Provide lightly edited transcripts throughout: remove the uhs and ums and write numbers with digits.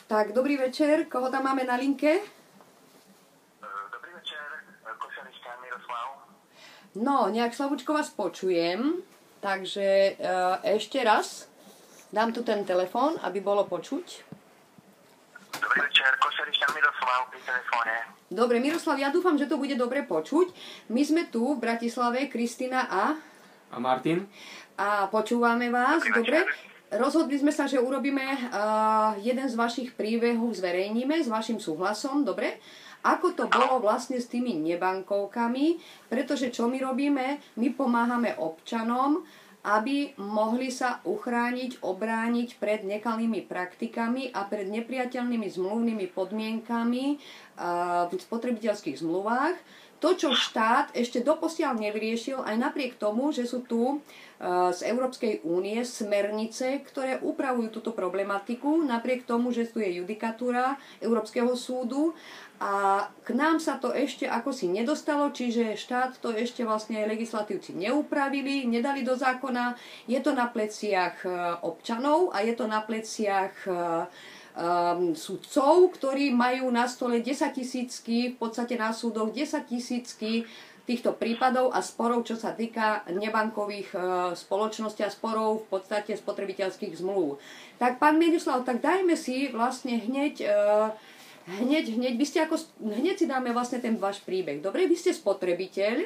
Tak, dobrý večer. Koho tam máme na linke? Dobrý večer, Košariška Miroslav. No, nejak slabúčko vás počujem, takže ešte raz dám tu ten telefón, aby bolo počuť. Dobrý večer, Košariška Miroslav pri telefóne. Dobre, Miroslav, ja dúfam, že to bude dobre počuť. My sme tu v Bratislave, Kristina a Martin. A počúvame vás, dobre? Rozhodli sme sa, že urobíme jeden z vašich príbehov, zverejníme s vašim súhlasom, dobre? Ako to bolo vlastne s tými nebankovkami, pretože čo my robíme? My pomáhame občanom, aby mohli sa uchrániť, obrániť pred nekalými praktikami a pred nepriateľnými zmluvnými podmienkami v spotrebiteľských zmluvách. To, čo štát ešte doposiaľ nevyriešil, aj napriek tomu, že sú tu z Európskej únie smernice, ktoré upravujú túto problematiku, napriek tomu, že tu je judikatúra Európskeho súdu a k nám sa to ešte ako si nedostalo, čiže štát to ešte vlastne legislatívci neupravili, nedali do zákona. Je to na pleciach občanov a je to na pleciach sudcov, ktorí majú na stole 10 000, v podstate na súdoch 10 000 týchto prípadov a sporov, čo sa týka nebankových spoločností a sporov v podstate spotrebiteľských zmluv. Tak pán Miroslav, tak dajme si vlastne hneď si dáme vlastne ten váš príbeh. Dobre, vy ste spotrebiteľ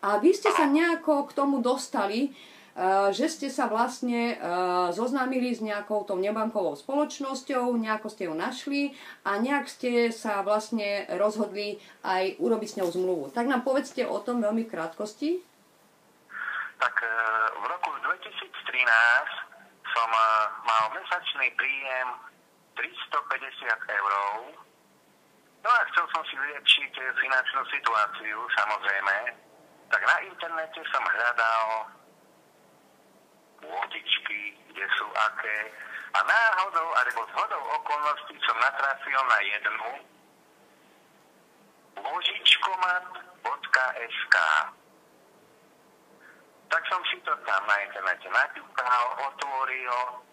a vy ste sa nejako k tomu dostali, že ste sa vlastne zoznámili s nejakou tou nebankovou spoločnosťou, nejako ste ju našli a nejak ste sa vlastne rozhodli aj urobiť s ňou zmluvu. Tak nám povedzte o tom veľmi v krátkosti. Tak v roku 2013 som mal mesačný príjem 350 €. No a chcel som si vylepšiť finančnú situáciu, samozrejme. Tak na internete som hľadal pôžičky, kde sú aké. A náhodou, alebo zhodou okolností som natrafil na jednu pôžičkomat.sk. Tak som si to tam na internete naťukal, otvoril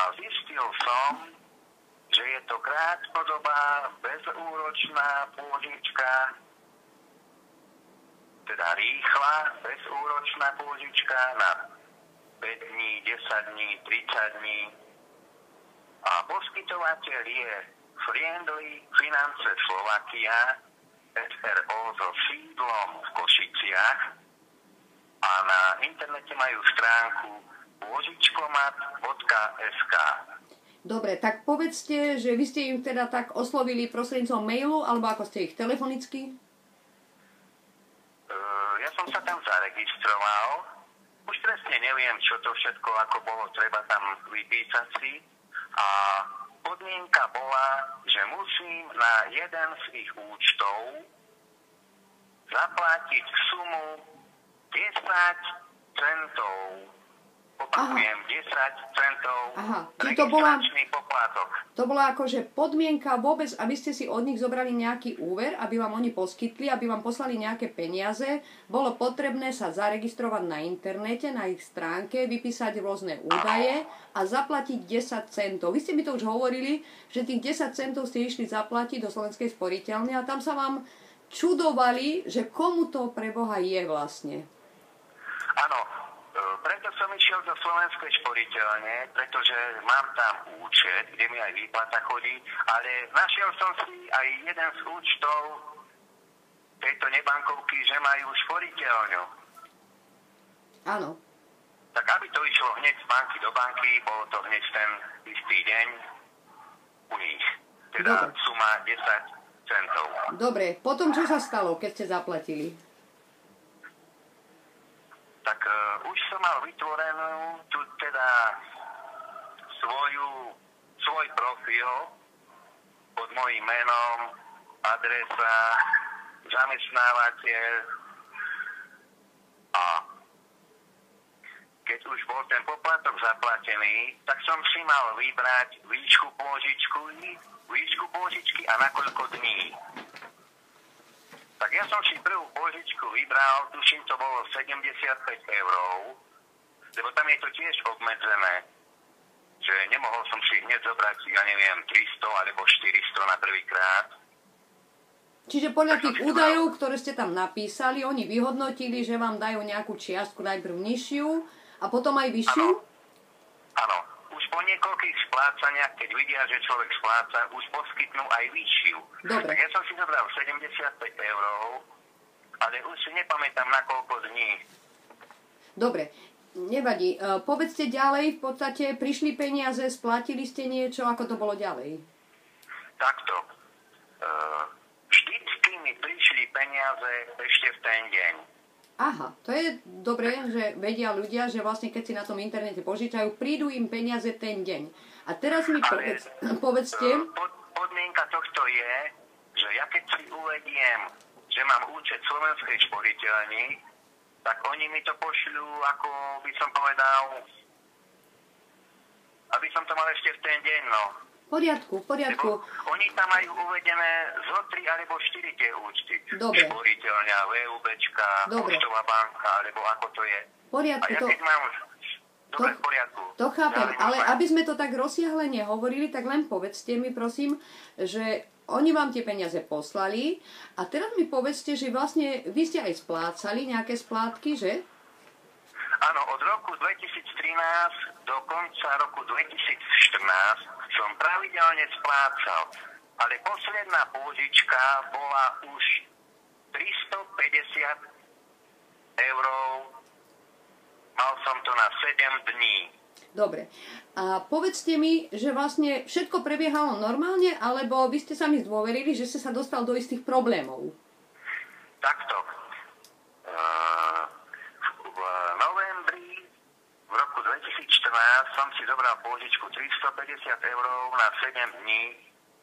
a zistil som, že je to krátkodobá, bezúročná pôžička, teda rýchla, bezúročná pôžička na 5 dní, 10 dní, 30 dní. A poskytovateľ je Friendly Finance Slovakia, SRO so sídlom v Košiciach a na internete majú stránku pôžičkomat.sk. Dobre, tak povedzte, že vy ste im teda tak oslovili prostredníctvom mailu, alebo ako ste ich telefonicky? Ja som sa tam zaregistroval. Už presne neviem, čo to všetko, ako bolo treba tam vypísať si. A podmienka bola, že musím na jeden z ich účtov zaplatiť sumu 10 centov. Opakujem, 10 centov registračný poplatok. To bola akože podmienka vôbec, aby ste si od nich zobrali nejaký úver, aby vám oni poskytli, aby vám poslali nejaké peniaze. Bolo potrebné sa zaregistrovať na internete, na ich stránke, vypísať rôzne údaje a zaplatiť 10 centov. Vy ste mi to už hovorili, že tých 10 centov ste išli zaplatiť do Slovenskej sporiteľne a tam sa vám čudovali, že komu to pre Boha je vlastne. Áno. Preto som išiel do Slovenskej sporiteľne, pretože mám tam účet, kde mi aj výplata chodí, ale našiel som si aj jeden z účtov tejto nebankovky, že majú sporiteľňu. Áno. Tak aby to išlo hneď z banky do banky, bolo to hneď ten istý deň u nich. Teda dobre. Suma 10 centov. Dobre, potom čo sa stalo, keď ste zaplatili? Tak už som mal vytvorenú tu teda svoj profil pod mojím menom, adresa, zamestnávateľ a keď už bol ten poplatok zaplatený, tak som si mal vybrať výšku pôžičky a na koľko dní. Tak ja som si prvú pôžičku vybral, tuším to bolo 75 €, lebo tam je to tiež obmedzené. že nemohol som si hneď zobrať, ja neviem, 300 alebo 400 na prvýkrát. Čiže podľa tých údajov, ktoré ste tam napísali, oni vyhodnotili, že vám dajú nejakú čiastku najprv nižšiu a potom aj vyššiu? Áno. Už po niekoľkých splácaniach, keď vidia, že človek spláca, už poskytnú aj vyššiu. Dobre. Tak ja som si zobral 75 €, ale už si nepamätám na koľko dní. Dobre, nevadí. Povedzte ďalej, v podstate prišli peniaze, splatili ste niečo, ako to bolo ďalej? Takto. Vždycky mi prišli peniaze ešte v ten deň. Aha, to je dobré, že vedia ľudia, že vlastne keď si na tom internete požičajú, prídu im peniaze ten deň. A teraz mi povedzte... Podmienka tohto je, že ja keď si uvediem, že mám účet Slovenskej sporiteľni, tak oni mi to pošľú, ako by som povedal, aby som to mal ešte v ten deň, no. V poriadku. Lebo oni tam majú uvedené zo 3 alebo 4 tie účty. Dobre. Sporiteľňa, VUBčka, Poštová banka, alebo ako to je. V poriadku. A ja keď mám... Dobre, v poriadku. To chápem, ale aby sme to tak rozsiahle nehovorili, tak len povedzte mi, prosím, že oni vám tie peniaze poslali a teraz mi povedzte, že vlastne vy ste aj splácali nejaké splátky, že? Áno, od roku 2013 do konca roku 2014 som pravidelne splácal, ale posledná pôžička bola už 350 €, mal som to na 7 dní. Dobre. A povedzte mi, že vlastne všetko prebiehalo normálne, alebo vy ste sa mi zdôverili, že ste sa dostal do istých problémov? Takto. V novembri v roku 2014 som si zobral pôžičku 350 € na 7 dní,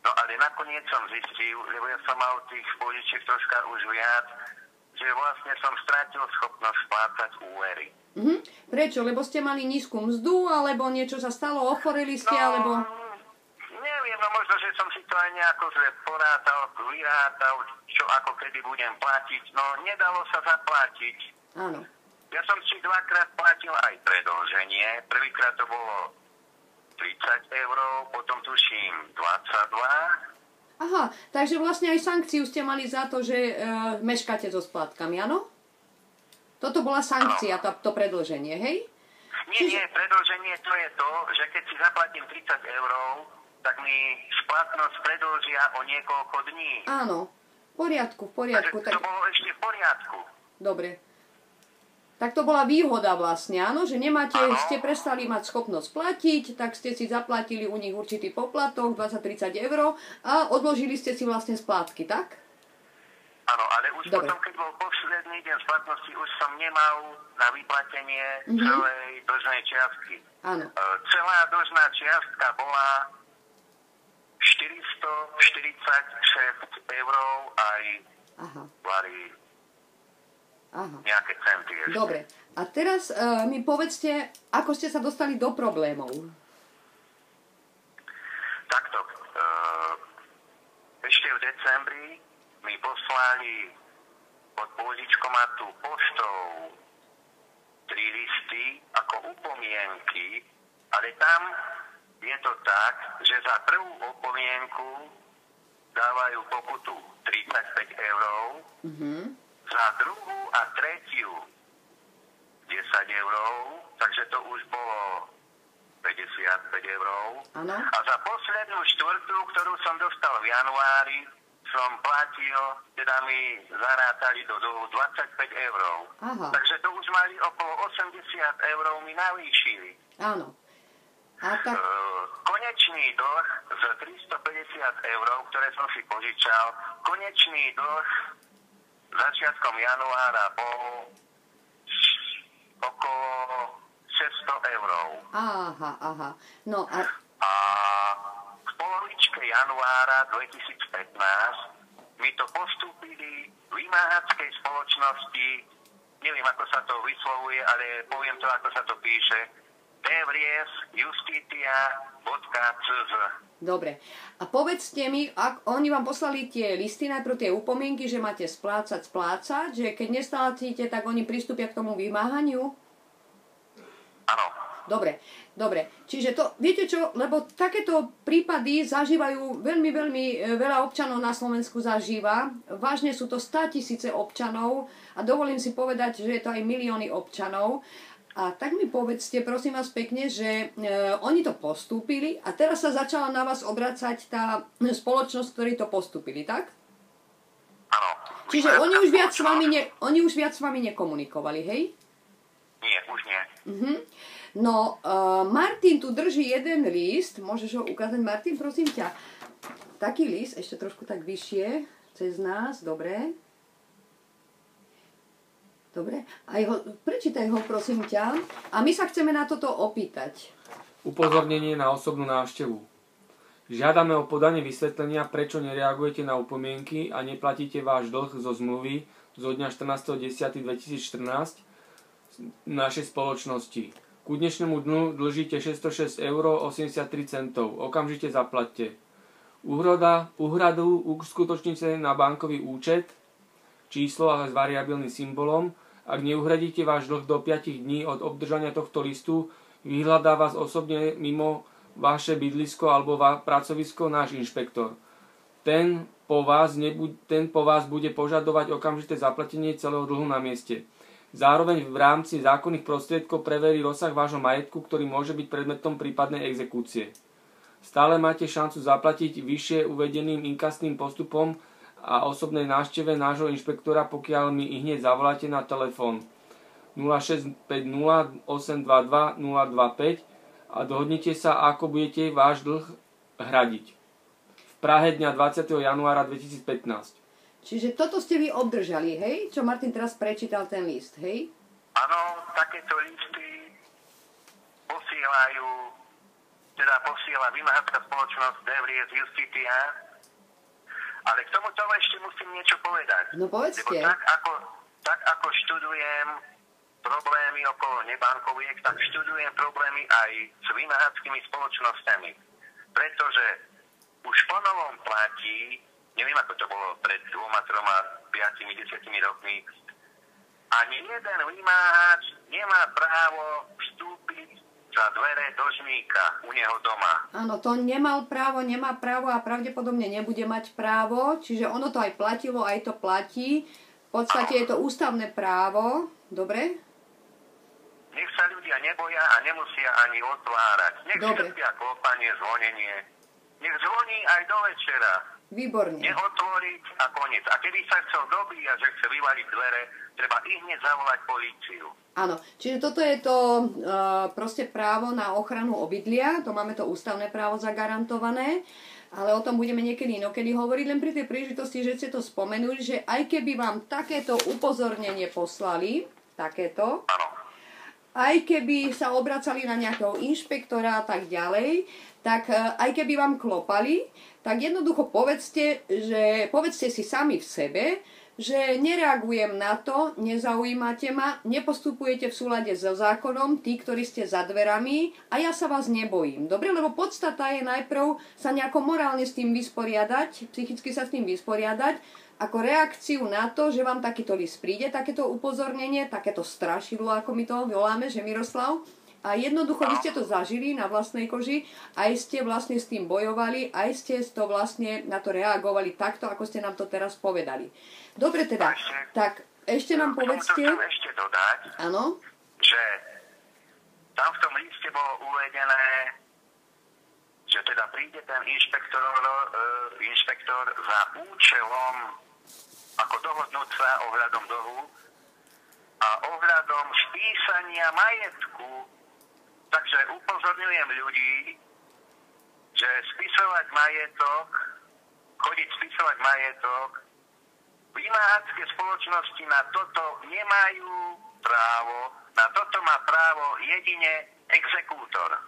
no ale nakoniec som zistil, lebo ja som mal tých pôžičiek troška už viac, že vlastne som strátil schopnosť splácať úvery. Prečo? Lebo ste mali nízku mzdu, alebo niečo sa stalo, ochoreli ste, alebo... Neviem, no možno, že som si to aj nejako porátal, vyrátal, čo ako kedy budem platiť. No, nedalo sa zaplatiť. Áno. Ja som si 2-krát platil aj predĺženie. Prvýkrát to bolo 30 €, potom tuším 22. Aha, takže vlastne aj sankciu ste mali za to, že meškáte so splátkami, áno? Toto bola sankcia, to predĺženie, hej? Nie, predĺženie to je to, že keď si zaplatím 30 €, tak mi splatnosť predĺžia o niekoľko dní. Áno, v poriadku. Takže to bolo ešte v poriadku. Dobre. Tak to bola výhoda vlastne, áno, že ste prestali mať schopnosť platiť, tak ste si zaplatili u nich určitý poplatok, 20-30 € a odložili ste si vlastne splátky, tak? Áno, ale už potom, keď bol posledný deň splatnosti, už som nemal na vyplatenie celej dlžnej čiastky. Áno. Celá dlžná čiastka bola 446 € aj vary nejaké centy ešte. Dobre. A teraz mi povedzte, ako ste sa dostali do problémov. Takto. Ešte v decembri mi poslali pod pôžičkomatu poštou 3 listy ako upomienky, ale tam je to tak, že za prvú upomienku dávajú pokutu 35 €, za druhú a tretiu 10 €, takže to už bolo 55 €. Ano. A za poslednú štvrtú, ktorú som dostal v januári, som platil, teda mi zarátali do dlhu 25 €. Takže to už mali okolo 80 € mi navýšili. Áno. A tak... Konečný dlh z 350 €, ktoré som si požičal, konečný dlh začiatkom januára bol okolo 600 €. Aha. No a... A v polovičke januára 2015 mi to postúpili vymáhačskej spoločnosti, neviem ako sa to vyslovuje, ale poviem to ako sa to píše, devriesjustitia.cz. Dobre. A povedzte mi, ak oni vám poslali tie listy, najprv tie upomienky, že máte splácať, že keď nesplatíte, tak oni pristúpia k tomu vymáhaniu? Áno. Dobre. Čiže to, viete čo, lebo takéto prípady zažívajú veľmi veľa občanov na Slovensku zažíva. Vážne sú to 100 000 občanov a dovolím si povedať, že je to aj milióny občanov. A tak mi povedzte, prosím vás pekne, že oni to postúpili a teraz sa začala na vás obracať tá spoločnosť, ktorí to postúpili, tak? Áno. Čiže oni už viac s vami nekomunikovali, hej? Nie, už nie. No, Martin tu drží jeden list, môžeš ho ukázať, Martin, prosím ťa. Taký list, ešte trošku tak vyššie, cez nás, dobre. Prečítaj ho, prosím ťa. A my sa chceme na toto opýtať. Upozornenie na osobnú návštevu. Žiadame o podanie vysvetlenia, prečo nereagujete na upomienky a neplatíte váš dlh zo zmluvy zo dňa 14.10.2014 našej spoločnosti. Ku dnešnému dnu dlžíte 606,83 €. Okamžite zaplatte. Úhradu uskutočnite na bankový účet, číslo a s variabilným symbolom. Ak neuhradíte váš dlh do 5 dní od obdržania tohto listu, vyhľadá vás osobne mimo vaše bydlisko alebo pracovisko náš inšpektor. Ten po vás bude požadovať okamžité zaplatenie celého dlhu na mieste. Zároveň v rámci zákonných prostriedkov preverí rozsah vášho majetku, ktorý môže byť predmetom prípadnej exekúcie. Stále máte šancu zaplatiť vyššie uvedeným inkasným postupom a osobnej návšteve nášho inšpektora, pokiaľ mi hneď zavoláte na telefón 0650 822 025 a dohodnite sa, ako budete váš dlh hradiť. V Prahe dňa 20. januára 2015. Čiže toto ste vy obdržali, hej? Čo Martin teraz prečítal ten list, hej? Áno, takéto listy posiela vymáhacia spoločnosť Devries Justitia, ale k tomuto ešte musím niečo povedať. No povedzte. Lebo tak ako študujem problémy okolo nebankoviek, tak študujem problémy aj s vymáhackými spoločnosťami. Pretože už po novom platí, neviem ako to bolo pred 2, 3, 5, 10 rokmi, ani jeden vymáhač nemá právo vstúpiť za dvere dlžníka u neho doma. Áno, to nemá právo a pravdepodobne nebude mať právo, čiže ono to aj platilo, aj to platí. V podstate je to ústavné právo, dobre? Nech sa ľudia neboja a nemusia ani otvárať. Nech trpia klopanie, zvonenie. Nech zvoní aj do večera. Výborne. Neotvoriť a koniec. A keby sa chcel dobíjať, že chce vyvaliť dvere, treba ich hneď zavolať políciu. Áno, čiže toto je to proste právo na ochranu obydlia, to máme to ústavné právo zagarantované, ale o tom budeme niekedy inokedy hovoriť, len pri tej príležitosti, že ste to spomenuli, že aj keby vám takéto upozornenie poslali, takéto, áno, aj keby sa obracali na nejakého inšpektora a tak ďalej, tak aj keby vám klopali, tak jednoducho povedzte si sami v sebe, že nereagujem na to, nezaujímate ma, nepostupujete v súlade so zákonom, tí, ktorí ste za dverami a ja sa vás nebojím. Dobre, lebo podstata je najprv sa nejako morálne s tým vysporiadať, psychicky sa s tým vysporiadať, ako reakciu na to, že vám takýto list príde, takéto upozornenie, takéto strašidlo, ako my to voláme, že Miroslav. A jednoducho vy ste to zažili na vlastnej koži, aj ste vlastne s tým bojovali, aj ste to vlastne na to reagovali takto, ako ste nám to teraz povedali. Dobre teda, tak ešte nám povedzte... Chcem ešte dodať, áno? Že tam v tom liste bolo uvedené, že teda príde ten inšpektor za účelom, ako dohodnúť sa ohľadom dlhu a ohľadom spísania majetku. Takže upozorňujem ľudí, že chodiť spisovať majetok, vymáhacké spoločnosti na toto nemajú právo, na toto má právo jedine exekútor.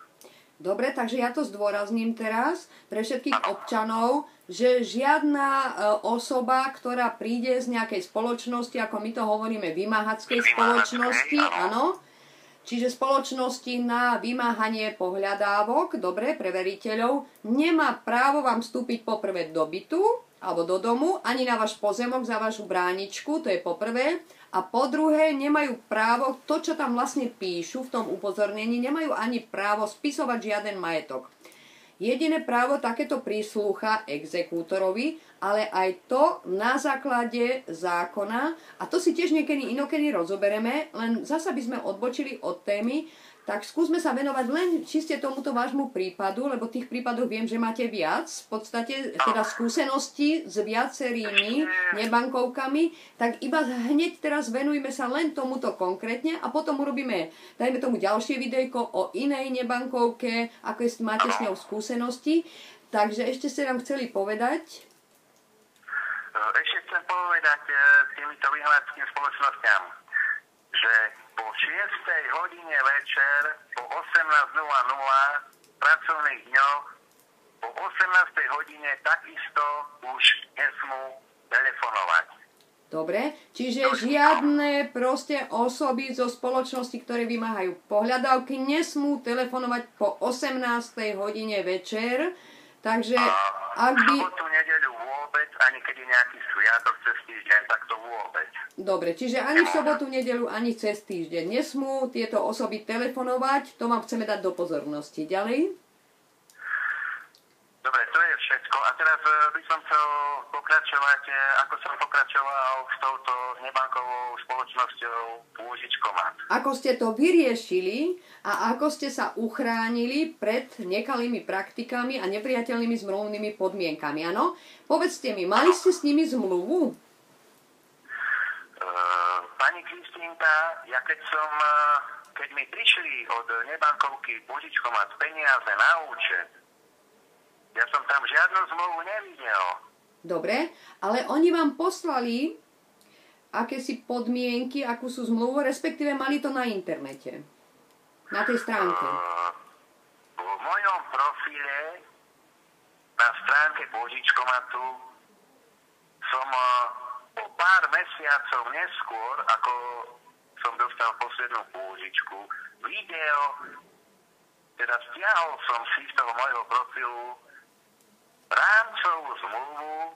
Dobre, takže ja to zdôrazním teraz pre všetkých občanov, že žiadna osoba, ktorá príde z nejakej spoločnosti, ako my to hovoríme, vymáhackej spoločnosti, áno, Čiže spoločnosti na vymáhanie pohľadávok, dobre, pre veriteľov, nemá právo vám vstúpiť poprvé do bytu alebo do domu, ani na váš pozemok za vašu bráničku, to je poprvé. A po druhé, nemajú právo, to čo tam vlastne píšu v tom upozornení, nemajú ani právo spisovať žiaden majetok. Jediné právo takéto príslucha exekútorovi, ale aj to na základe zákona, a to si tiež niekedy inokedy rozobereme, len zasa by sme odbočili od témy, tak skúsme sa venovať len čiste tomuto vášmu prípadu, lebo tých prípadov viem, že máte viac, v podstate teda skúsenosti s viacerými nebankovkami, tak iba hneď teraz venujme sa len tomuto konkrétne a potom urobíme, dajme tomu ďalšie videjko o inej nebankovke, ako máte s ňou skúsenosti. Takže ešte ste nám chceli povedať? Ešte chcem povedať týmito vyhľadským spoločnosťam, že po 6. hodine večer, po 18.00 pracovných dňoch, po 18. hodine takisto už nesmú telefonovať. Dobre, čiže žiadne proste osoby zo spoločnosti, ktoré vymáhajú pohľadávky, nesmú telefonovať po 18. hodine večer, takže ak by... Sobotu, nedeľu vôbec, ani keď je nejaký sviatok cez týždeň, tak to vôbec. Dobre, čiže ani v sobotu, nedeľu, ani cez týždeň nesmú tieto osoby telefonovať, to vám chceme dať do pozornosti. Ďalej? Dobre, to je všetko. A teraz by som chcel pokračovať, ako som pokračoval s touto nebankovou spoločnosťou Pôžičkomat. Ako ste to vyriešili a ako ste sa uchránili pred nekalými praktikami a nepriateľnými zmluvnými podmienkami, áno? Povedzte mi, mali ste s nimi zmluvu? Pani Kristínka, ja keď mi prišli od nebankovky Pôžičkomat peniaze na účet, ja som tam žiadnu zmluvu nevidel. Dobre, ale oni vám poslali akési podmienky, akú sú zmluvu, respektíve mali to na internete, na tej stránke. V mojom profile na stránke Pôžičkomatu som po pár mesiacov neskôr, ako som dostal poslednú pôžičku, video, teda stiahol som si z toho môjho profilu rámcovú zmluvu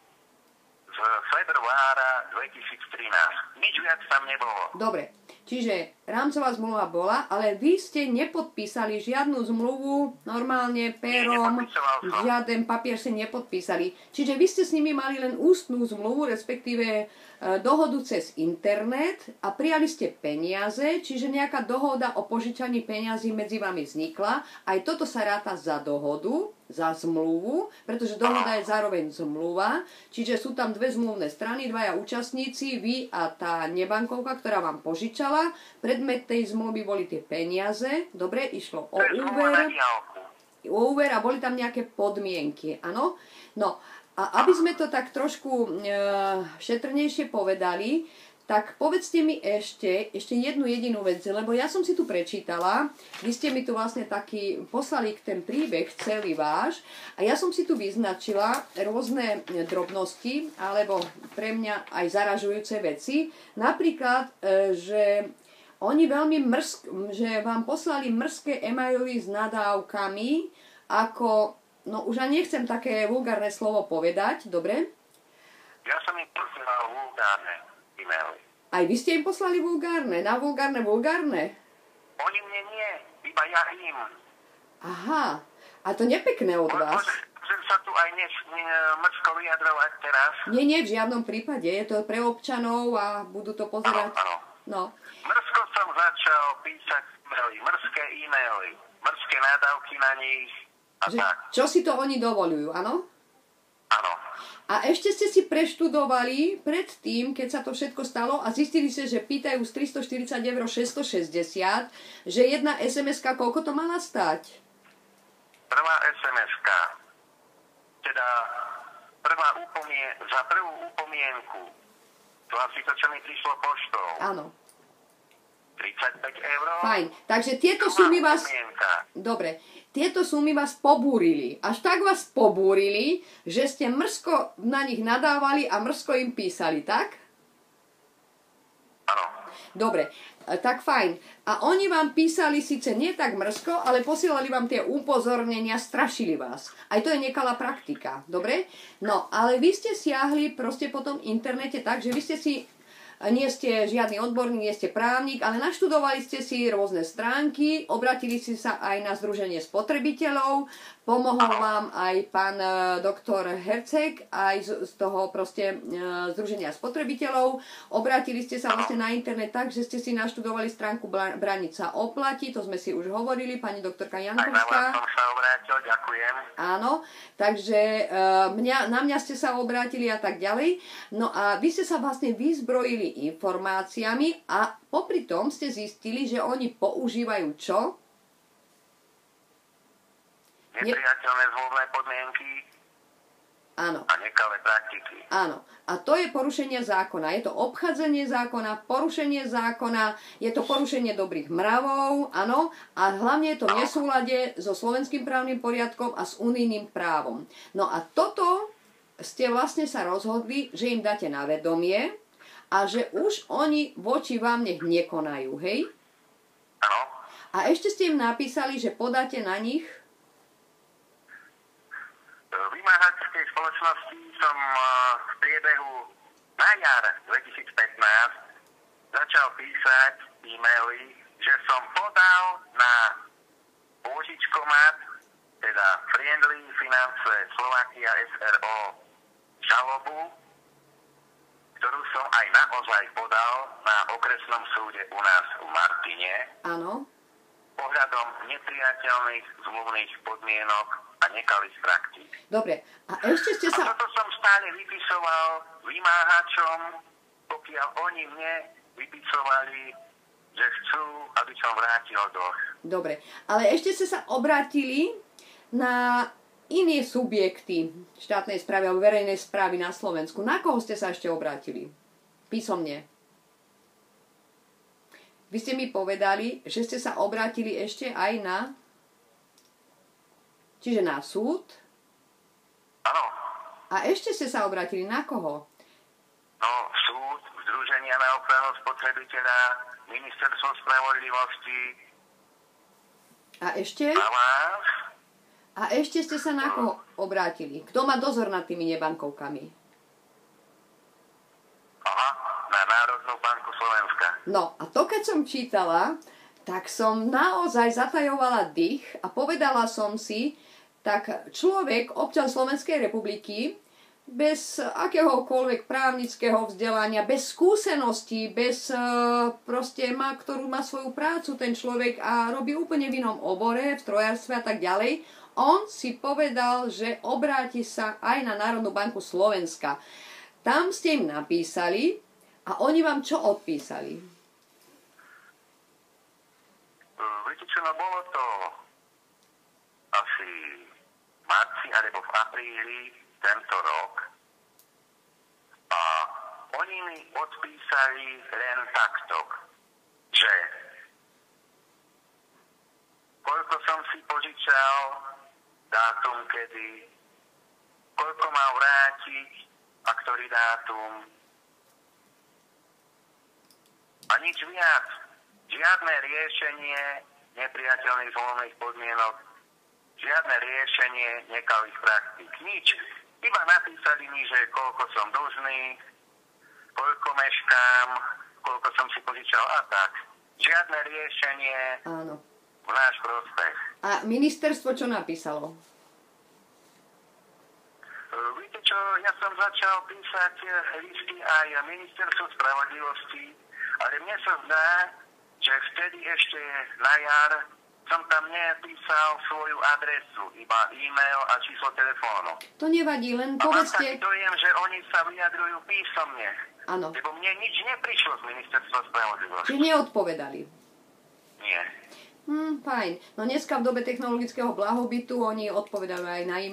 z februára 2013. Nič viac tam nebolo. Dobre, čiže rámcová zmluva bola, ale vy ste nepodpísali žiadnu zmluvu normálne perom, žiaden papier ste nepodpísali. Čiže vy ste s nimi mali len ústnú zmluvu, respektíve dohodu cez internet a prijali ste peniaze, čiže nejaká dohoda o požičaní peniazy medzi vami vznikla. Aj toto sa ráta za dohodu, za zmluvu, pretože dohoda je zároveň zmluva, čiže sú tam dve zmluvné strany, dvaja účastníci, vy a tá nebankovka, ktorá vám požičala. Predmet tej zmluvy boli tie peniaze, dobre, išlo o úver a boli tam nejaké podmienky, áno? No, a aby sme to tak trošku šetrnejšie povedali, tak povedzte mi ešte jednu jedinú vec, lebo ja som si tu prečítala, vy ste mi tu vlastne taký poslali ten príbeh celý váš a ja som si tu vyznačila rôzne drobnosti, alebo pre mňa aj zaražujúce veci. Napríklad, že oni veľmi že vám poslali mrzké e-maily s nadávkami, ako, no už ani nechcem také vulgárne slovo povedať, dobre? Ja som im poslal vulgárne e-maily. Aj vy ste im poslali vulgárne? Na vulgárne? Oni mne nie, iba ja im. Aha, a to nepekné od vás. Môžem sa tu aj mrzko vyjadrovať teraz? Nie, v žiadnom prípade. Je to pre občanov a budú to pozerať. Áno. No. Mrzko som začal písať mrzké e-maily, mrzké nádavky na nich a tak. Čo si to oni dovolujú, áno? Áno. A ešte ste si preštudovali predtým, keď sa to všetko stalo a zistili ste, že pýtajú z 340 € 660, že jedna SMS-ka, koľko to mala stať? Prvá SMS-ka, teda za prvú upomienku, to asi to, čo mi prišlo poštou. Áno. 35 €. Fajn, takže tieto sumy vás... Dobre, tieto sumy vás pobúrili. Až tak vás pobúrili, že ste mrzko na nich nadávali a mrzko im písali, tak? Áno. Dobre, tak fajn. A oni vám písali síce nie tak mrzko, ale posielali vám tie upozornenia, strašili vás. Aj to je nekalá praktika, dobre? No, ale vy ste siahli proste po tom internete tak, že vy ste si, nie ste žiadny odborník, nie ste právnik, ale naštudovali ste si rôzne stránky, obratili ste sa aj na Združenie spotrebiteľov, pomohol vám aj pán doktor Herceg, aj z toho proste Združenia spotrebiteľov. Obratili ste sa vlastne na internet tak, že ste si naštudovali stránku Brániť sa oplatí, to sme si už hovorili, pani doktorka Jankovská. Aj na vás som sa obrátil, ďakujem. Áno, takže na mňa ste sa obrátili a tak ďalej. No a vy ste sa vlastne vyzbrojili informáciami a popri tom ste zistili, že oni používajú čo? Nepriateľné zmluvné podmienky. Áno. A nekalé praktiky. Áno. A to je porušenie zákona. Je to obchádzanie zákona, porušenie zákona, je to porušenie dobrých mravov, áno. A hlavne je to v nesúlade so slovenským právnym poriadkom a s unijným právom. No a toto ste vlastne sa rozhodli, že im dáte na vedomie a že už oni voči vám nech nekonajú, hej? Áno. A ešte ste im napísali, že podáte na nich? V vymáhateľskej spoločnosti som v priebehu na jar 2015 začal písať e-maily, že som podal na pôžičkomat, teda Friendly Finance Slovakia SRO, žalobu, ktorú som aj naozaj podal na okresnom súde u nás v Martine. Áno. Pohľadom nepriateľných zmluvných podmienok a nekalých praktík. Dobre, a ešte ste sa... A toto som stále vypisoval vymáhačom, pokiaľ oni mne vypisovali, že chcú, aby som vrátil dlh. Dobre, ale ešte ste sa obrátili na iné subjekty štátnej správy alebo verejnej správy na Slovensku. Na koho ste sa ešte obrátili? Písomne. Vy ste mi povedali, že ste sa obrátili ešte aj na... Čiže na súd? Áno. A ešte ste sa obrátili na koho? No, súd, Združenia na ochranu spotrebiteľa, Ministerstvo spravodlivosti. A ešte? Na vás. A ešte ste sa na koho obrátili? Kto má dozor nad tými nebankovkami? Aha, na Národnú banku Slovenska. No, a to keď som čítala, tak som naozaj zatajovala dých a povedala som si, tak človek, občan Slovenskej republiky, bez akéhokoľvek právnického vzdelania, bez skúseností, bez proste ktorú má svoju prácu ten človek a robí úplne v inom obore, v strojárstve a tak ďalej, on si povedal, že obráti sa aj na Národnú banku Slovenska. Tam ste im napísali a oni vám čo odpísali? Viete čo, no bolo to asi v marci alebo v apríli tento rok a oni mi odpísali len takto, že koľko som si požičal, dátum kedy, koľko mám vrátiť a ktorý dátum a nič viac. Žiadne riešenie nepriateľných zmluvných podmienok, žiadne riešenie nekalých praktík. Nič. Iba napísali mi, že koľko som dlžný, koľko meškám, koľko som si požičal a tak. Žiadne riešenie Áno. v náš prospech. A ministerstvo čo napísalo? Viete čo, ja som začal písať listy aj Ministerstvu spravodlivosti, ale mne sa zdá, že vtedy ešte na jar som tam nepísal svoju adresu, iba e-mail a číslo telefónu. To nevadí, len A mám taký povedzte... dojem, že oni sa vyjadrujú písomne. Áno. Lebo mne nič neprišlo z Ministerstva spravodlivosti. Čiže neodpovedali. Nie. Fajn. No dneska v dobe technologického blahobytu oni odpovedajú aj na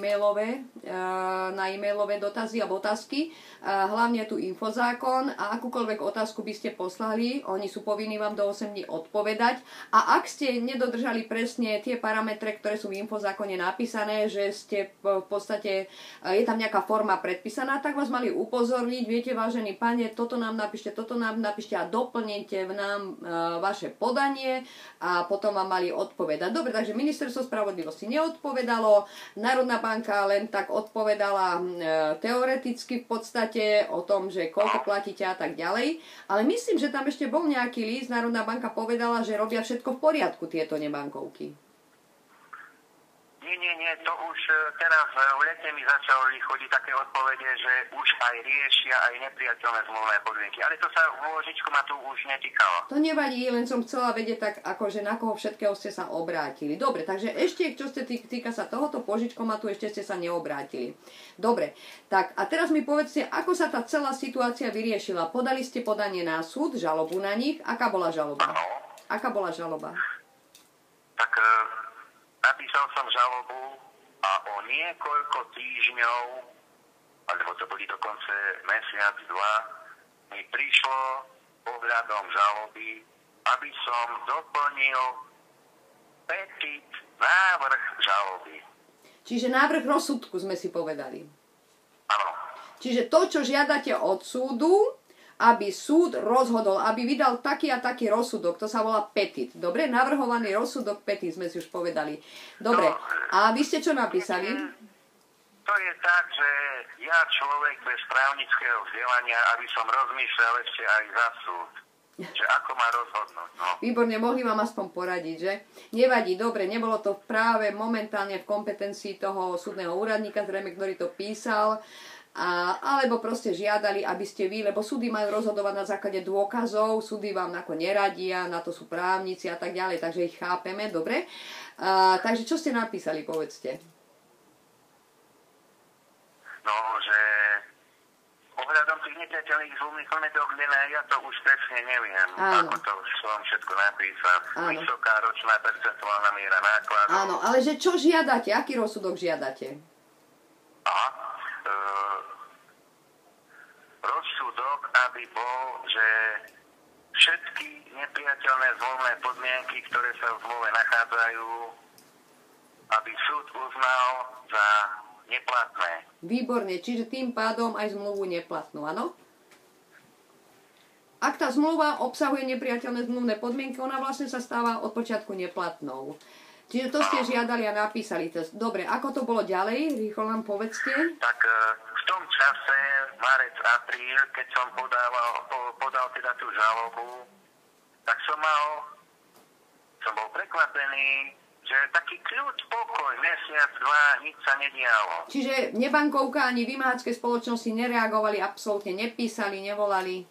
e-mailové dotazy alebo otázky. Hlavne tu infozákon a akúkoľvek otázku by ste poslali, oni sú povinní vám do 8 dní odpovedať. A ak ste nedodržali presne tie parametre, ktoré sú v infozákone napísané, že ste v podstate, je tam nejaká forma predpísaná, tak vás mali upozorniť, viete, vážený pane, toto nám napíšte a doplnite nám vaše podanie a potom vám mali odpovedať. Dobre, takže Ministerstvo spravodlivosti neodpovedalo, Národná banka len tak odpovedala teoreticky v podstate o tom, že koľko platíte a tak ďalej. Ale myslím, že tam ešte bol nejaký list, Národná banka povedala, že robia všetko v poriadku tieto nebankovky. Nie, to už teraz v lete mi začali chodiť také odpovede, že už aj riešia aj nepriateľné zmluvné podmienky. Ale to sa Pôžičku ma tu už netýkalo. To nevadí, len som chcela vedieť tak, akože na koho všetkého ste sa obrátili. Dobre, takže ešte, čo ste týka sa tohoto Pôžičkomatu, ešte ste sa neobrátili. Dobre, tak a teraz mi povedzte, ako sa tá celá situácia vyriešila. Podali ste podanie na súd, žalobu na nich. Aká bola žaloba? Áno. Aká bola žaloba? Tak napísal som žalobu a o niekoľko týždňov, alebo to boli dokonce mesiac, 2, mi prišlo ohľadom žaloby, aby som doplnil petit návrh žaloby. Čiže návrh rozsudku sme si povedali. Áno. Čiže to, čo žiadate od súdu, aby súd rozhodol, aby vydal taký a taký rozsudok, to sa volá petit. Dobre, navrhovaný rozsudok petit, sme si už povedali. Dobre, a vy ste čo napísali? To je tak, že ja človek bez právnického vzdelania, aby som rozmýšľal ešte aj za súd. Že ako má rozhodnúť, no. Výborne, mohli vám aspoň poradiť, že? Nevadí, dobre, nebolo to práve momentálne v kompetencii toho súdneho úradníka, zrejme, ktorý to písal, alebo proste žiadali, aby ste vy, lebo súdy majú rozhodovať na základe dôkazov, súdy vám ako neradia, na to sú právnici a tak ďalej, takže ich chápeme, dobre. Takže čo ste napísali, povedzte? No, že ohľadom tých nepriateľných zmluvných podmienok, ja to už presne neviem, ako to som všetko napísal. Áno. Vysoká ročná percentuálna miera nákladov. Áno, ale že čo žiadate? Aký rozsudok žiadate? Rozsudok, aby bol, že všetky nepriateľné zmluvné podmienky, ktoré sa v zmluve nachádzajú, aby súd uznal za neplatné. Výborne, čiže tým pádom aj zmluvu neplatnú, áno? Ak tá zmluva obsahuje nepriateľné zmluvné podmienky, ona vlastne sa stáva od počiatku neplatnou. Čiže to ste žiadali a napísali. Dobre, ako to bolo ďalej? Rýchlo nám povedzte. Tak v tom čase, marec, apríl, keď som podal teda tú žalobu, tak som bol prekvapený, že taký kľud, pokoj, mesiac, 2, nič sa nedialo. Čiže nebankovka ani vymáhačské spoločnosti nereagovali, absolútne nepísali, nevolali?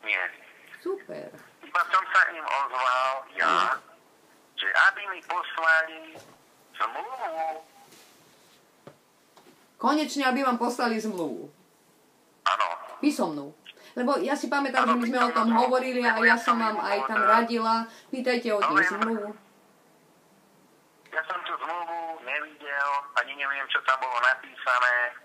Nie. Super. Iba som sa im ozval, že aby mi poslali zmluvu. Konečne, aby vám poslali zmluvu. Áno. Písomnú. Lebo ja si pamätám, že my sme o tom hovorili a ja som vám aj tam radila. Pýtajte od nich zmluvu. Ja som tú zmluvu nevidel, ani neviem, čo tam bolo napísané.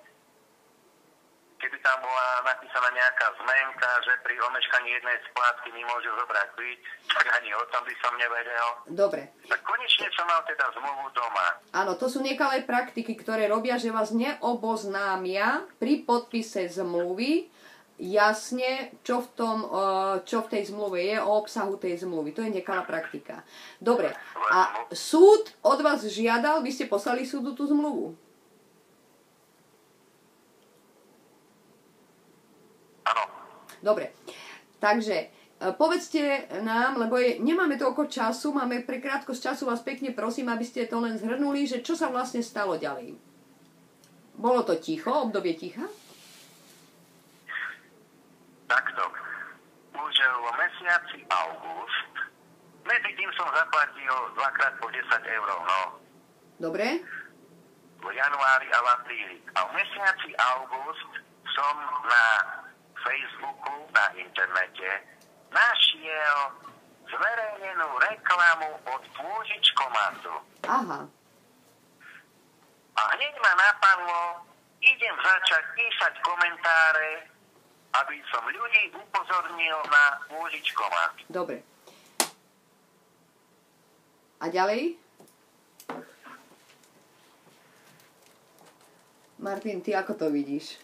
Keby tam bola napísaná nejaká zmenka, že pri omeškaní jednej splátky mi môže zobrať byt, tak ani o tom by som nevedel. Dobre. Tak konečne som mal teda zmluvu doma. Áno, to sú nekalé praktiky, ktoré robia, že vás neoboznámia pri podpise zmluvy jasne, čo v tej zmluve je, o obsahu tej zmluvy. To je nekalá praktika. Dobre. A súd od vás žiadal, vy ste poslali súdu tú zmluvu? Dobre, takže povedzte nám, lebo nemáme toľko času, máme prekrátko z času, vás pekne prosím, aby ste to len zhrnuli, že čo sa vlastne stalo ďalej. Bolo to ticho, obdobie ticha? Takto. Už v mesiaci august, medzi tým som zaplatil 2-krát po 10 eur, no. Dobre. V januári a v apríli. A v mesiaci august som na Facebooku, na internete našiel zverejnenú reklamu od Pôžičkomatu. Aha. A hneď ma napadlo, idem začať písať komentáre, aby som ľudí upozornil na Pôžičkomat. Dobre. A ďalej? Martin, ty ako to vidíš?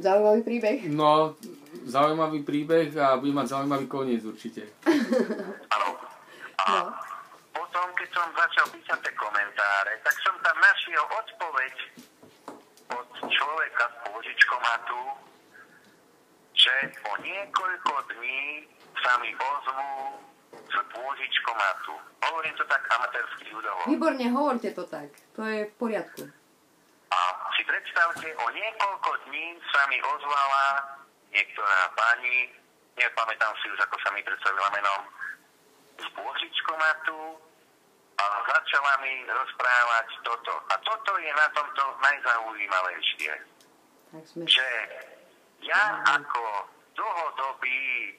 Zaujímavý príbeh? No, zaujímavý príbeh a bude mať zaujímavý koniec určite. Áno. A No. potom, keď som začal písať tie komentáre, tak som tam našiel odpoveď od človeka z Pôžičkomatu, že po niekoľko dní sa mi ozvú z Pôžičkomatu. Hovorím to tak amatérsky ľudovo. Výborne, hovorte to tak. To je v poriadku. A si predstavte, o niekoľko dní sa mi ozvala niektorá pani, nepamätám si už, ako sa mi predstavila menom, z Pôžičkomatu a začala mi rozprávať toto. A toto je na tomto najzaujímavejšie, Tak sme... že ja ako dlhodobý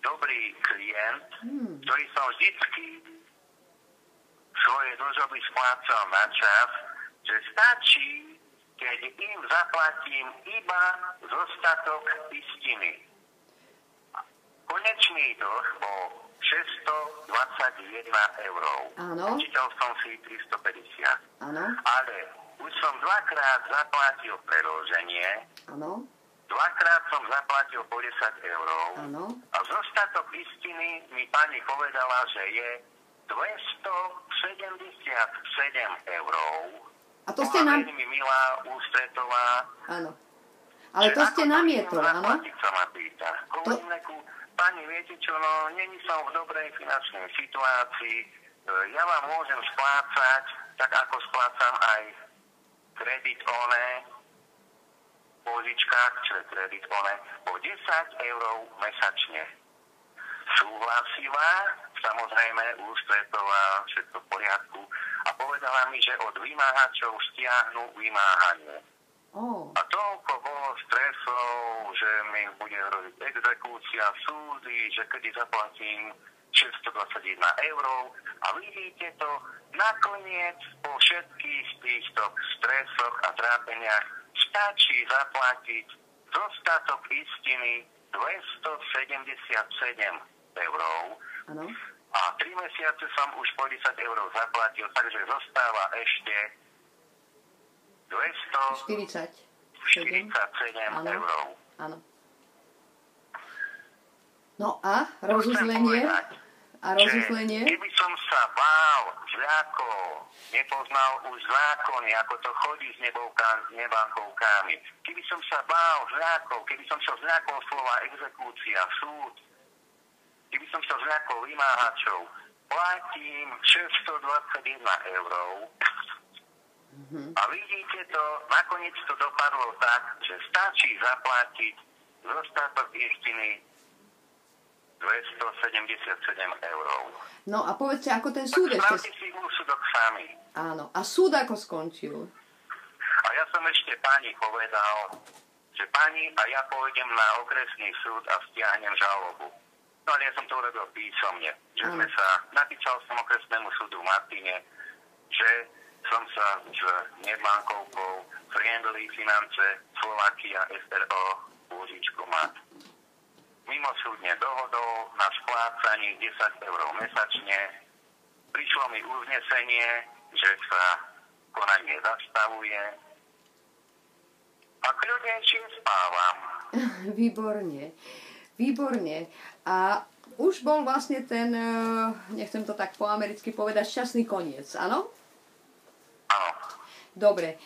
dobrý klient, ktorý som vždycky svoje dlžoby splácal na čas, že stačí, keď im zaplatím iba zostatok istiny. Konečný dlh bol 621 €. Áno. Počítal som si 350. Áno, Ale už som dvakrát zaplatil preloženie, áno, dvakrát som zaplatil po 10 €. áno. A zostatok istiny mi pani povedala, že je 277 €. A to ste nám... veľmi milá, ústretová. Áno. Ale to ste namietol, áno? Zaplatiť sa ma pýta. Komuniku, pani, viete čo, no, není som v dobrej finančnej situácii. Ja vám môžem splácať, tak ako splácam aj kredit one, pôžičkách, čo je kredit one, po 10 € mesačne. Súhlasila, samozrejme, ústretová, všetko v poriadku, a povedala mi, že od vymáhačov stiahnu vymáhanie. Oh. A toľko bolo stresov, že mi bude hroziť exekúcia, súdy, že kedy zaplatím 621 €. A vidíte to, nakoniec po všetkých týchto stresoch a trápeniach stačí zaplatiť dostatok istiny 277 €. Áno. A 3 mesiace som už po 10 € zaplatil, takže zostáva ešte 247 47. Áno. €. Áno. No a rozuzlenie? A rozuzlenie? Keby som sa bál, zľakol, nepoznal už zákony, ako to chodí s nebankovkami. Keby som sa bál, zľakol, keby som sa zľakol slova exekúcia, súd, keby som sa zľakol vymáhačov, platím 621 €. A vidíte to, nakoniec to dopadlo tak, že stačí zaplatiť dostatok istiny 277 €. No a povedzte, ako ten súd Spravte ešte... si úsudok sami. Áno. A súd ako skončil? A ja som ešte pani povedal, že pani a ja pôjdem na okresný súd a stiahnem žalobu. No ale ja som to urobil písomne, že napísal som okresnému súdu v Martine, že som sa s nebankovkou Friendly Finance Slovakia SRO Pôžičkomat mimosúdne dohodol na splácaní 10 € mesačne. Prišlo mi uznesenie, že sa konanie zastavuje a kľudnejšie spávam. Výborne. Výborne. A už bol vlastne ten, nechcem to tak po americky povedať, šťastný koniec, áno? Áno. Dobre.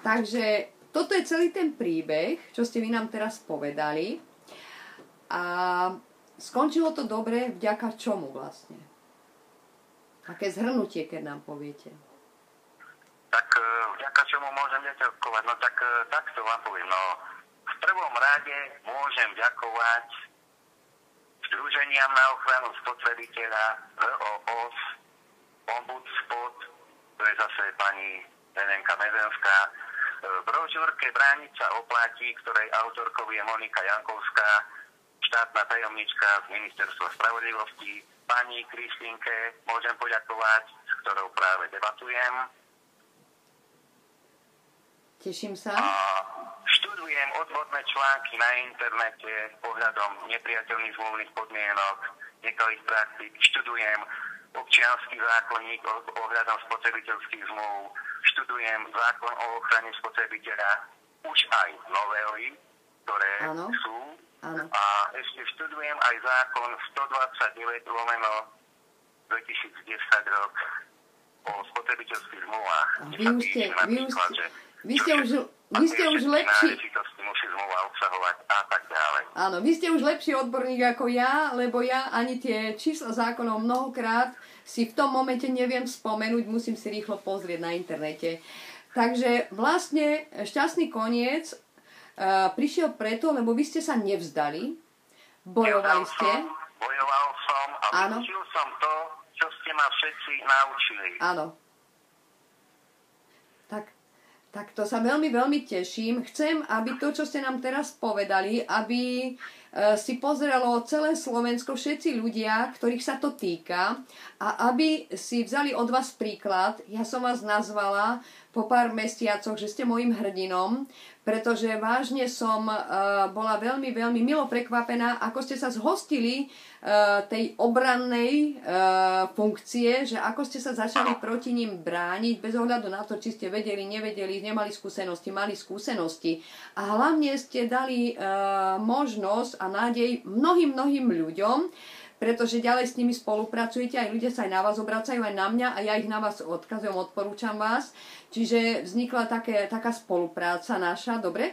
Takže toto je celý ten príbeh, čo ste vy nám teraz povedali. A skončilo to dobre vďaka čomu vlastne? Aké zhrnutie, keď nám poviete? Tak vďaka čomu môžem ďakovať? No tak takto vám poviem. No, v prvom rade môžem ďakovať Združeniam na ochranu spotrebiteľa, VOOS, Ombudspot, to je zase pani Helenka Mezenská, v brožúrke Brániť sa oplatí, ktorej autorkou je Monika Jankovská, štátna tajomnička z Ministerstva spravodlivosti, pani Kristínke môžem poďakovať, s ktorou práve debatujem. Teším sa. A študujem odborné články na internete ohľadom nepriateľných zmluvných podmienok, nekalých praktík, študujem občiansky zákonník ohľadom spotrebiteľských zmluv, študujem zákon o ochrane spotrebiteľa, už aj novely, ktoré sú. Áno. A ešte študujem aj zákon 129/2010 rok o spotrebiteľských zmluvách. Vy ste už lepší. Musí zmluva obsahovať a tak ďalej. Áno, vy ste už lepší odborník ako ja, lebo ja ani tie čísla zákonov mnohokrát si v tom momente neviem spomenúť, musím si rýchlo pozrieť na internete. Takže vlastne šťastný koniec prišiel preto, lebo vy ste sa nevzdali, bojovali ste. Bojoval som a vyučil som to, čo ste ma všetci naučili. Áno. Tak to sa veľmi, veľmi teším. Chcem, aby to, čo ste nám teraz povedali, aby si pozrelo celé Slovensko, všetci ľudia, ktorých sa to týka, a aby si vzali od vás príklad. Ja som vás nazvala po pár mesiacoch, že ste mojím hrdinom, pretože vážne som bola veľmi, veľmi milo prekvapená, ako ste sa zhostili tej obrannej funkcie, že ako ste sa začali proti ním brániť, bez ohľadu na to, či ste vedeli, nevedeli, nemali skúsenosti, mali skúsenosti. A hlavne ste dali možnosť a nádej mnohým ľuďom, pretože ďalej s nimi spolupracujete, aj ľudia sa aj na vás obracajú, aj na mňa, a ja ich na vás odkazujem, odporúčam vás. Čiže vznikla taká spolupráca naša, dobre?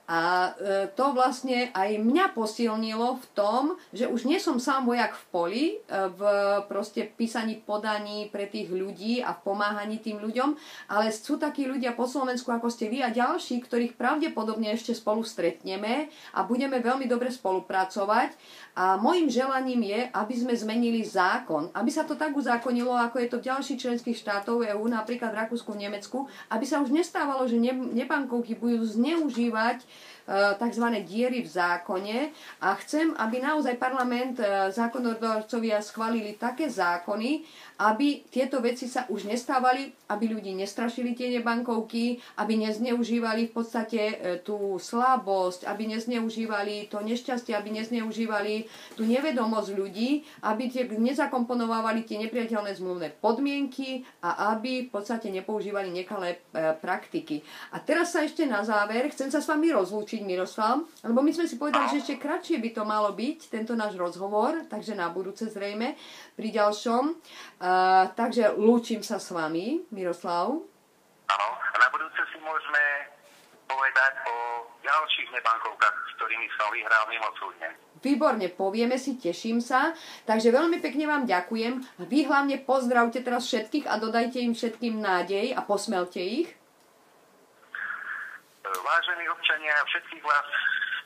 A to vlastne aj mňa posilnilo v tom, že už nie som sám vojak v poli, v proste písaní podaní pre tých ľudí a v pomáhaní tým ľuďom, ale sú takí ľudia po Slovensku, ako ste vy a ďalší, ktorých pravdepodobne ešte spolu stretneme a budeme veľmi dobre spolupracovať. A môjim želaním je, aby sme zmenili zákon, aby sa to tak uzákonilo, ako je to v ďalších členských štátov EÚ, napríklad v Rakúsku, v Nemecku, aby sa už nestávalo, že nebankovky budú zneužívať tzv. Diery v zákone, a chcem, aby naozaj parlament, zákonodarcovia schválili také zákony, aby tieto veci sa už nestávali, aby ľudí nestrašili tie nebankovky, aby nezneužívali v podstate tú slabosť, aby nezneužívali to nešťastie, aby nezneužívali tú nevedomosť ľudí, aby nezakomponovávali tie nepriateľné zmluvné podmienky a aby v podstate nepoužívali nekalé praktiky. A teraz sa ešte na záver chcem sa s vami rozlúčiť, Miroslav, lebo my sme si povedali, že ešte kratšie by to malo byť, tento náš rozhovor, takže na budúce zrejme pri ďalšom. Takže lúčim sa s vami, Miroslav. Áno, a na budúce si môžeme povedať o ďalších nebankovkách, s ktorými som vyhral mimosúdne. Výborne, povieme si, teším sa. Takže veľmi pekne vám ďakujem. Vy hlavne pozdravte teraz všetkých a dodajte im všetkým nádej a posmelte ich. Vážení občania, všetkých vás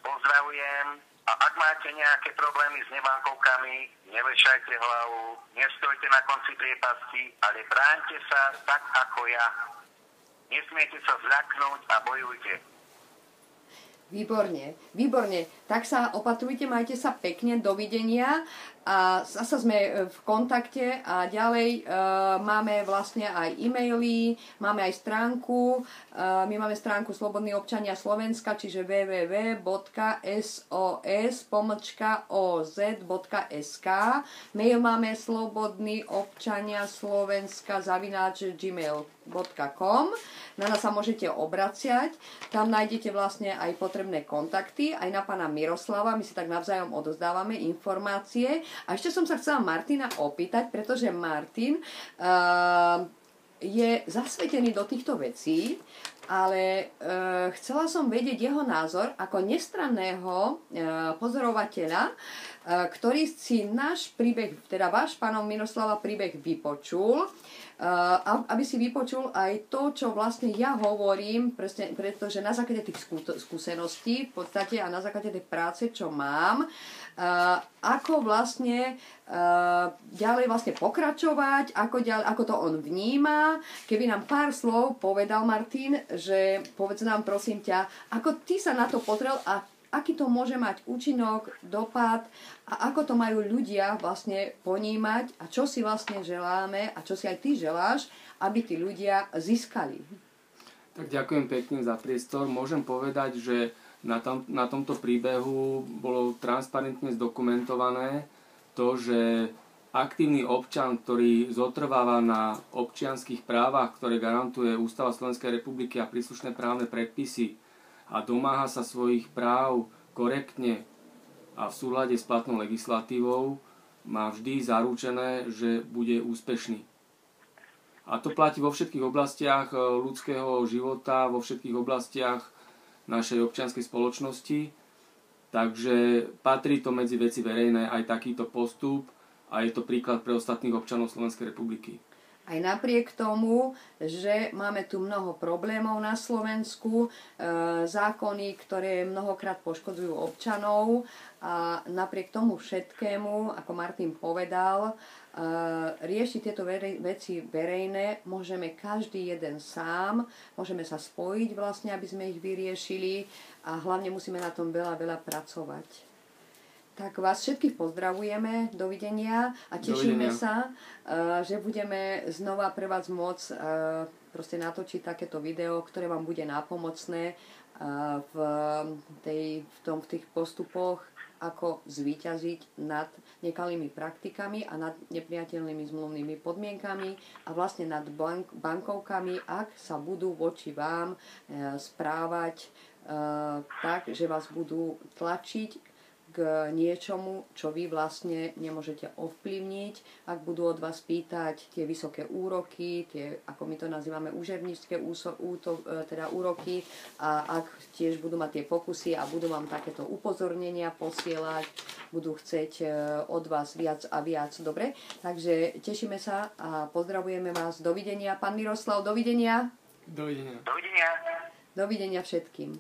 pozdravujem. A ak máte nejaké problémy s nebankovkami, nevešajte hlavu, nestojte na konci priepasti, ale bráňte sa tak ako ja. Nesmiete sa zľaknúť a bojujte. Výborne, výborne. Tak sa opatrujte, majte sa pekne, dovidenia. A zasa sme v kontakte a ďalej máme vlastne aj e-maily, máme aj stránku. My máme stránku Slobodní občania Slovenska, čiže www.sos.oz.sk. Mail máme slobodnyobčaniaslovenska@gmail.com. Na nás sa môžete obraciať. Tam nájdete vlastne aj potrebné kontakty, aj na pána Miroslava. My si tak navzájom odozdávame informácie. A ešte som sa chcela Martina opýtať, pretože Martin je zasvetený do týchto vecí, ale chcela som vedieť jeho názor ako nestranného pozorovateľa, ktorý si náš príbeh, teda váš pánov Miroslava príbeh vypočul, aby si vypočul aj to, čo vlastne ja hovorím, pretože na základe tých skúseností v podstate a na základe tej práce, čo mám, ako vlastne ďalej vlastne pokračovať, ako to on vníma. Keby nám pár slov povedal, Martin, že povedz nám prosím ťa, ako ty sa na to pozrel a aký to môže mať účinok, dopad a ako to majú ľudia vlastne ponímať a čo si vlastne želáme a čo si aj ty želáš, aby tí ľudia získali. Tak ďakujem pekne za priestor. Môžem povedať, že na tomto príbehu bolo transparentne zdokumentované to, že aktívny občan, ktorý zotrváva na občianskych právach, ktoré garantuje Ústava Slovenskej republiky a príslušné právne predpisy a domáha sa svojich práv korektne a v súlade s platnou legislatívou, má vždy zaručené, že bude úspešný. A to platí vo všetkých oblastiach ľudského života, vo všetkých oblastiach našej občianskej spoločnosti. Takže patrí to medzi veci verejné aj takýto postup a je to príklad pre ostatných občanov Slovenskej republiky. Aj napriek tomu, že máme tu mnoho problémov na Slovensku, zákony, ktoré mnohokrát poškodzujú občanov a napriek tomu všetkému, ako Martin povedal, riešiť tieto veci verejné môžeme každý jeden sám, môžeme sa spojiť vlastne, aby sme ich vyriešili a hlavne musíme na tom veľa pracovať. Tak vás všetkých pozdravujeme, dovidenia a tešíme sa, že budeme znova pre vás môcť proste natočiť takéto video, ktoré vám bude nápomocné v tých postupoch, ako zvíťaziť nad nekalými praktikami a nad nepriateľnými zmluvnými podmienkami a vlastne nad bankovkami, ak sa budú voči vám správať tak, že vás budú tlačiť k niečomu, čo vy vlastne nemôžete ovplyvniť. Ak budú od vás pýtať tie vysoké úroky, tie, ako my to nazývame, úžernícke úroky, a ak tiež budú mať tie pokusy a budú vám takéto upozornenia posielať, budú chceť od vás viac a viac. Dobre? Takže tešíme sa a pozdravujeme vás. Dovidenia. Pán Miroslav, dovidenia. Dovidenia. Dovidenia. Dovidenia všetkým.